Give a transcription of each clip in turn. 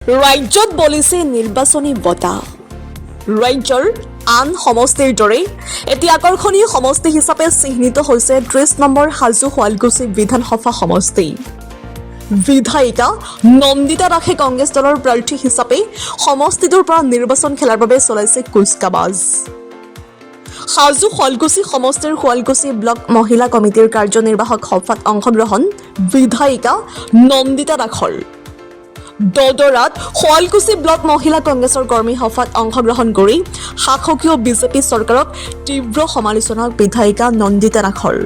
ৰাজ্যত বলিছে নিৰ্বাচনী বতাহ। ৰাজ্যৰ আন সমষ্টিৰ দৰে এটি আকৰ্ষণীয় সমষ্টি হিচাপে চিহ্নিত হৈছে 30 নম্বৰ হাজো শুৱালকুছি বিধানসভা সমষ্টি। বিধায়িকা নন্দিতা দাসে কংগ্ৰেছ দলৰ প্ৰাৰ্থী হিচাপে সমষ্টিটোৰ পৰা নিৰ্বাচন খেলাৰ বাবে চলাইছে কুচকাৱাজ। হাজো শুৱালকুছি সমষ্টিৰ শুৱালকুছি ব্লক মহিলা কমিটিৰ কাৰ্যনিৰ্বাহক সভাত অংশগ্ৰহণ বিধায়িকা নন্দিতা দাসৰ। দদৰাত শুৱালকুছি ব্লক মহিলা কংগ্ৰেছৰ কৰ্মী সভাত অংশগ্ৰহণ কৰি শাসকীয় বিজেপি চৰকাৰক তীব্ৰ সমালোচনা বিধায়িকা নন্দিতা দাসৰ।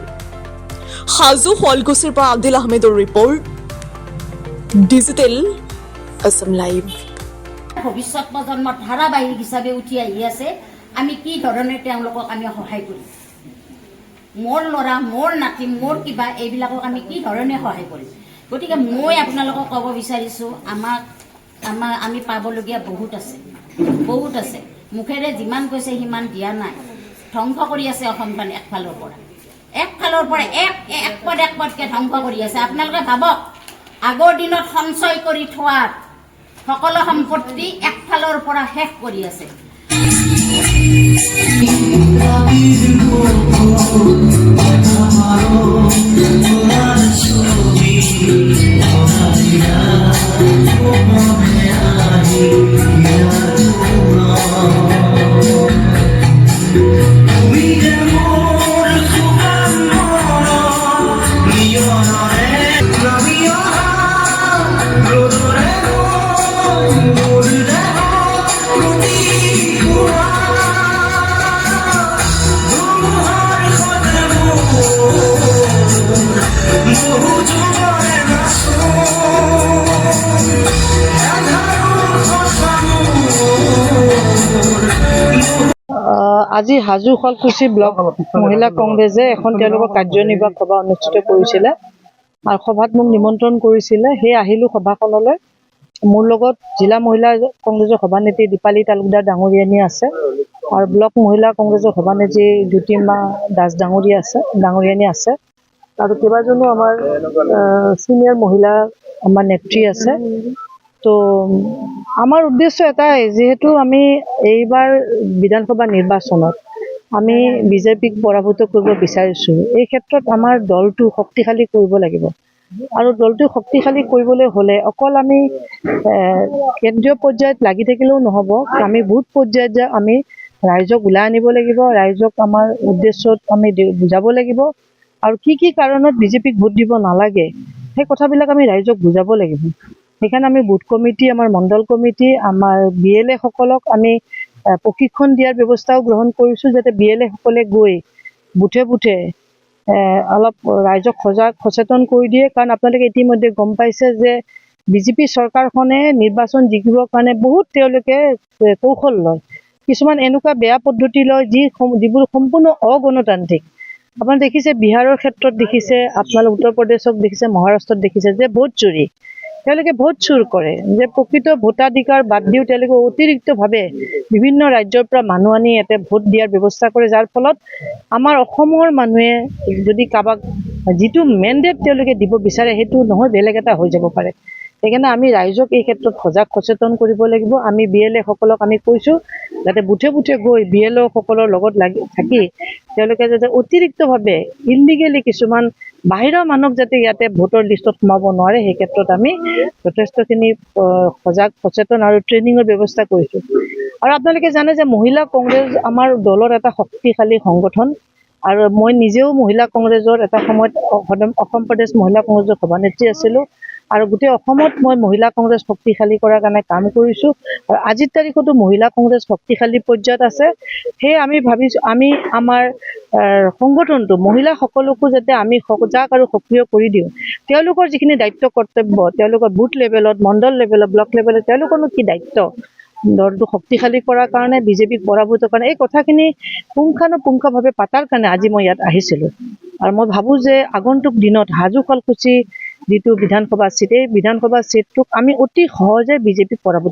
হাজো শুৱালকুছিৰ পৰা আদিল আহমেদৰ ৰিপৰ্ট, ডিজিটেল আছাম লাইভ। ভৱিষ্যত প্ৰজন্মৰ ধাৰাবাহিক হিচাপে উঠি আহি আছে। আমি কি ধৰণে তেওঁলোকক আমি সহায় কৰিম? মোৰ ল'ৰা, মোৰ নাতি, মোৰ কিবা এইবিলাকক আমি কি ধৰণে সহায় কৰিম? গতিকে মই আপোনালোকক ক'ব বিচাৰিছোঁ, আমি পাবলগীয়া বহুত আছে। মুখেৰে যিমান কৈছে সিমান দিয়া নাই। ধ্বংস কৰি আছে অসমখন একফালৰ পৰা এক পদকে ধ্বংস কৰি আছে। আপোনালোকে ভাবক, আগৰ দিনত সঞ্চয় কৰি থোৱাৰ সকলো সম্পত্তি একফালৰ পৰা শেষ কৰি আছে। আজি হাজো শুৱালকুছি ব্লক মহিলা কংগ্ৰেছে এখন তেওঁলোকৰ কাৰ্যনিৰ্বাহক সভা অনুষ্ঠিত কৰিছিলে আৰু সভাত মোক নিমন্ত্ৰণ কৰিছিলে। সেই আহিলোঁ সভাখনলৈ। মোৰ লগত জিলা মহিলা কংগ্ৰেছৰ সভানেত্ৰী দীপালী তালুকদাৰ ডাঙৰীয়ানী আছে আৰু ব্লক মহিলা কংগ্ৰেছৰ সভানেত্ৰী জ্যোতিমা দাস ডাঙৰীয়ানী আছে আৰু কেইবাজনো আমাৰ চিনিয়ৰ মহিলা আমাৰ নেত্ৰী আছে। তো আমাৰ উদ্দেশ্য এটাই, যিহেতু আমি এইবাৰ বিধানসভা নিৰ্বাচনত আমি বিজেপিক পৰাভূত কৰিব বিচাৰিছোঁ। এই ক্ষেত্ৰত আমাৰ দলটো শক্তিশালী কৰিব লাগিব আৰু দলটো শক্তিশালী কৰিবলৈ হ'লে অকল আমি কেন্দ্ৰীয় পৰ্যায়ত লাগি থাকিলেও নহ'ব। আমি বুথ পৰ্যায়ত আমি ৰাইজক ওলাই আনিব লাগিব, ৰাইজক আমাৰ উদ্দেশ্যত আমি বুজাব লাগিব আৰু কি কাৰণত বিজেপিক ভোট দিব নালাগে সেই কথাবিলাক আমি ৰাইজক বুজাব লাগিব। সেইকাৰণে আমি বুথ কমিটি, আমাৰ মণ্ডল কমিটি, আমাৰ BLA সকলক আমি প্ৰশিক্ষণ দিয়াৰ ব্যৱস্থাও গ্ৰহণ কৰিছোঁ, যাতে BLA সকলে গৈ বুথে বুথে অলপ ৰাইজক সচেতন কৰি দিয়ে। কাৰণ আপোনালোকে ইতিমধ্যে গম পাইছে যে বিজেপি চৰকাৰখনে নিৰ্বাচন জিকিবৰ কাৰণে বহুত তেওঁলোকে কৌশল লয়। কিছুমান এনেকুৱা বেয়া পদ্ধতি লয় যিবোৰ সম্পূৰ্ণ অগণতান্ত্ৰিক। আপোনালোকে দেখিছে বিহাৰৰ ক্ষেত্ৰত দেখিছে, আপোনালোকে উত্তৰ প্ৰদেশক দেখিছে, মহাৰাষ্ট্ৰত দেখিছে যে ভোট চুৰি। তেওঁলোকে ভোট চুৰ কৰে, যে প্ৰকৃত ভোটাধিকাৰ বাদ দিও তেওঁলোকে অতিৰিক্তভাৱে বিভিন্ন ৰাজ্যৰ পৰা মানুহ আনি ইয়াতে ভোট দিয়াৰ ব্যৱস্থা কৰে, যাৰ ফলত আমাৰ অসমৰ মানুহে যদি কাৰোবাক যিটো মেণ্ডেট তেওঁলোকে দিব বিচাৰে সেইটো নহয়, বেলেগ এটা হৈ যাব পাৰে। সেইকাৰণে আমি ৰাইজক এই ক্ষেত্ৰত সচেতন কৰিব লাগিব। আমি BLA সকলক আমি কৈছোঁ যাতে বুথে বুথে গৈ BLA সকলৰ লগত থাকি তেওঁলোকে যাতে অতিৰিক্তভাৱে ইলিগেলি কিছুমান বাহিৰৰ মানুহক যাতে ইয়াতে ভোটৰ লিষ্টত সোমাব নোৱাৰে, সেই ক্ষেত্ৰত আমি যথেষ্টখিনি সচেতন আৰু ট্ৰেইনিঙৰ ব্যৱস্থা কৰিছোঁ। আৰু আপোনালোকে জানে যে মহিলা কংগ্ৰেছ আমাৰ দলৰ এটা শক্তিশালী সংগঠন আৰু মই নিজেও মহিলা কংগ্ৰেছৰ এটা সময়ত অসম প্ৰদেশ মহিলা কংগ্ৰেছৰ সভানেত্ৰী আছিলোঁ আৰু গোটেই অসমত মই মহিলা কংগ্ৰেছ শক্তিশালী কৰাৰ কাৰণে কাম কৰিছোঁ আৰু আজিৰ তাৰিখতো মহিলা কংগ্ৰেছ শক্তিশালী পৰ্যায়ত আছে। সেয়ে আমি ভাবিছোঁ আমি আমাৰ সংগঠনটো মহিলাসকলকো যাতে আমি সজাগ আৰু সক্ৰিয় কৰি দিওঁ। তেওঁলোকৰ যিখিনি দায়িত্ব কৰ্তব্য, তেওঁলোকৰ বুথ লেভেলত, মণ্ডল লেভেলত, ব্লক লেভেলত তেওঁলোকৰনো কি দায়িত্ব, দলটো শক্তিশালী কৰাৰ কাৰণে, বিজেপিক পৰাভূত কাৰণে, এই কথাখিনি পুংখানুপুংখভাৱে পাতাৰ কাৰণে আজি মই ইয়াত আহিছিলোঁ। আৰু মই ভাবোঁ যে আগন্তুক দিনত হাজো শুৱালকুছি যিটো বিধানসভা চিট, এই বিধানসভা চিটটোক আমি অতি সহজে বিজেপিক পৰাভূত